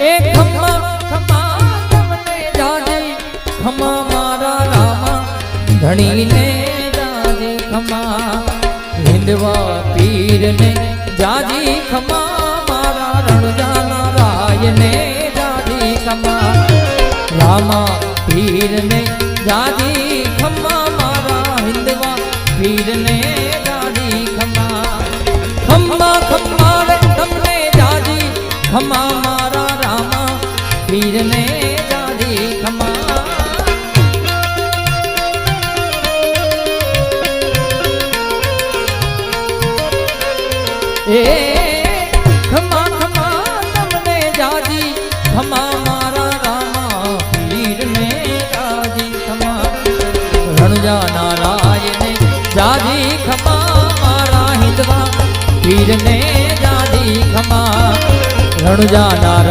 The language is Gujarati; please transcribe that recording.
એ ખમ્મા ખમ્મા તમને જાજી ખમ્મા મારા રામા ધણીને જાજી ખમ્મા હિંદવા પીરને જાજી ખમ્મા મારા રણજાના રાયને જાજી ખમ્મા રામા પીરને જાજી ખમ્મા મારા હિંદવા પીરને જાજી ખમ્મા ખમ્મા ખમ્મા રે તમને જાજી ખમ્મા મારા રામા પીરને જાજી ખમ્મા એ ખમ્મા ખમ્મા તમને જાજી ખમ્મા મારા રામા પીરને જાજી ખમ્મા રણજા નારાયણે જાજી ખમ્મા મારા હિંદવા પીરને જાજી ખમ્મા રણજા નારાયણ